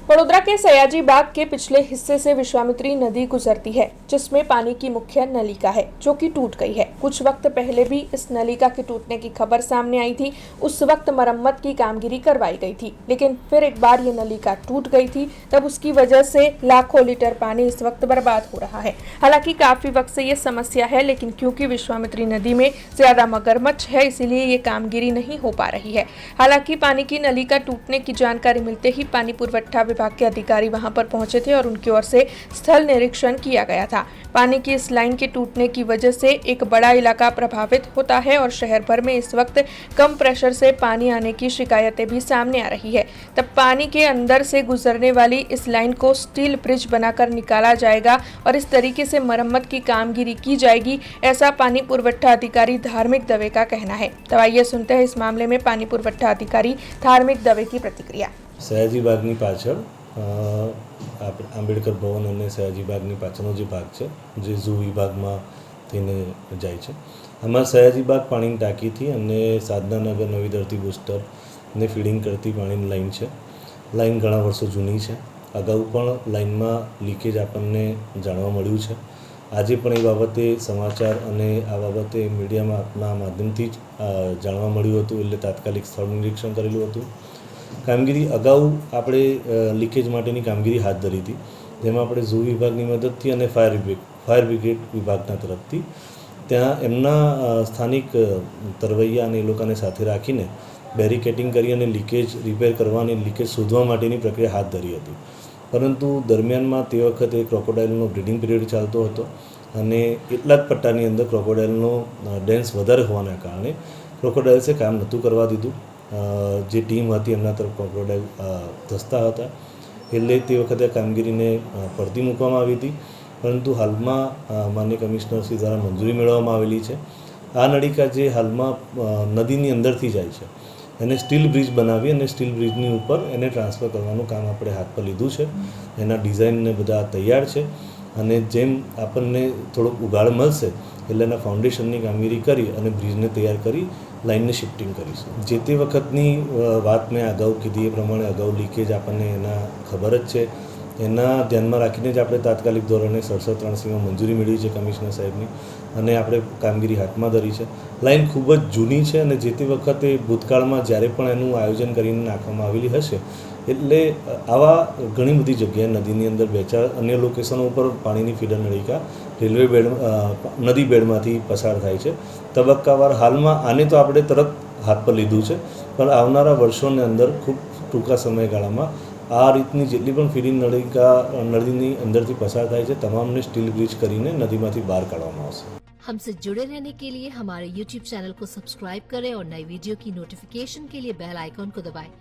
वडोदरा के सयाजी बाग के पिछले हिस्से से विश्वामित्री नदी गुजरती है, जिसमें पानी की मुख्य नलिका है जो कि टूट गई है। कुछ वक्त पहले भी इस नलिका के टूटने की खबर सामने आई थी। उस वक्त मरम्मत की कामगिरी करवाई गई थी, लेकिन फिर एक बार ये नलिका टूट गई थी। तब उसकी वजह से लाखों लीटर पानी इस वक्त बर्बाद हो रहा है। हालांकि काफी वक्त से ये समस्या है, लेकिन क्योंकि विश्वामित्री नदी में ज्यादा मगरमच्छ है, इसीलिए ये कामगिरी नहीं हो पा रही है। हालांकि पानी की नलिका टूटने की जानकारी मिलते ही पानी पुरवठा विभाग के अधिकारी वहां पर पहुंचे थे और उनकी ओर से स्थल निरीक्षण किया गया था। पानी की इस लाइन के टूटने की वजह से एक बड़ा इलाका प्रभावित होता है और शहर भर में इस वक्त कम प्रेशर से पानी आने की शिकायतें भी सामने आ रही है। तब पानी के अंदर से गुजरने वाली इस लाइन को स्टील ब्रिज बनाकर निकाला जाएगा और इस तरीके से मरम्मत की कामगिरी की जाएगी, ऐसा पानी पुरवठा अधिकारी धार्मिक दवे का कहना है। तो आइए सुनते हैं इस मामले में पानी पुरवठा अधिकारी धार्मिक दवे की प्रतिक्रिया। સયાજી બાગની પાછળ આંબેડકર ભવન અને સયાજી બાગની પાછળનો જે ભાગ છે જે ઝૂ વિભાગમાં થઈને જાય છે, આમાં સયાજી બાગ પાણીની ટાંકીથી અને સાધનાનગર નવી ધરતી બુસ્ટરને ફીડિંગ કરતી પાણીની લાઈન છે। લાઈન ઘણા વર્ષો જૂની છે। અગાઉ પણ લાઈનમાં લીકેજ આપણને જાણવા મળ્યું છે। આજે પણ એ બાબતે સમાચાર અને આ બાબતે મીડિયામાં આપના માધ્યમથી જ જાણવા મળ્યું હતું, એટલે તાત્કાલિક સ્થળ નિરીક્ષણ કરેલું હતું। કામગીરી અગાઉ આપણે લીકેજ માટેની કામગીરી હાથ ધરી હતી, જેમાં આપણે ઝૂ વિભાગની મદદથી અને ફાયર બ્રિગેડ વિભાગના તરફથી ત્યાં એમના સ્થાનિક તરવૈયા અને એ લોકોને સાથે રાખીને બેરિકેટિંગ કરી અને લીકેજ રિપેર કરવાની, લીકેજ શોધવા માટેની પ્રક્રિયા હાથ ધરી હતી। પરંતુ દરમિયાનમાં તે વખતે ક્રોકોડાઇલનો બ્રીડિંગ પિરિયડ ચાલતો હતો અને એટલા જ પટ્ટાની અંદર ક્રોકોડાઇલનો ડેન્સ વધારે હોવાના કારણે ક્રોકોડાઇલ્સે કામ નહોતું કરવા દીધું। જે ટીમ હતી એમના તરફ ક્રોકોડાઇલ ધસતા હતા, એટલે તે વખતે કામગીરીને પડતી મૂકવામાં આવી હતી। પરંતુ હાલમાં માન્ય કમિશનર શ્રી દ્વારા મંજૂરી મેળવવામાં આવેલી છે। આ નળિકા જે હાલમાં નદીની અંદરથી જાય છે એને સ્ટીલ બ્રિજ બનાવી અને સ્ટીલ બ્રિજની ઉપર એને ટ્રાન્સફર કરવાનું કામ આપણે હાથ પર લીધું છે। એના ડિઝાઇનને બધા તૈયાર છે અને જેમ આપણને થોડોક ઉગાડ મળશે એટલે એના ફાઉન્ડેશનની કામગીરી કરી અને બ્રિજને તૈયાર કરી લાઇનને શિફ્ટિંગ કરીશું। જે તે વખતની વાત મેં અગાઉ કીધી એ પ્રમાણે અગાઉ લીકેજ આપણને એના ખબર જ છે, એના ધ્યાનમાં રાખીને જ આપણે તાત્કાલિક ધોરણે 6783માં મંજૂરી મેળવી છે કમિશનર સાહેબની અને આપણે કામગીરી હાથમાં ધરી છે। લાઇન ખૂબ જ જૂની છે અને જે તે વખતે ભૂતકાળમાં જ્યારે પણ એનું આયોજન કરીને નાખવામાં આવેલી હશે, એટલે આવા ઘણી બધી જગ્યાએ નદીની અંદર 2-4 અન્ય લોકેશનો ઉપર પાણીની ફીડર નળિકા રેલવે બેડ નદી બેડમાંથી પસાર થાય છે। તબક્કાવાર હાલમાં આને તો આપણે તરત હાથ પર લીધું છે, પણ આવનારા વર્ષોની અંદર ખૂબ ટૂંકા સમયગાળામાં આ રીતની જેટલી પણ ફીડિંગ નળિકા નદીની અંદરથી પસાર થાય છે તમામને સ્ટીલ બ્રિજ કરીને નદીમાંથી બહાર કાઢવામાં આવશે। हमसे जुड़े रहने के लिए हमारे YouTube चैनल को सब्सक्राइब करें और नई वीडियो की नोटिफिकेशन के लिए बेल आइकॉन को दबाएं।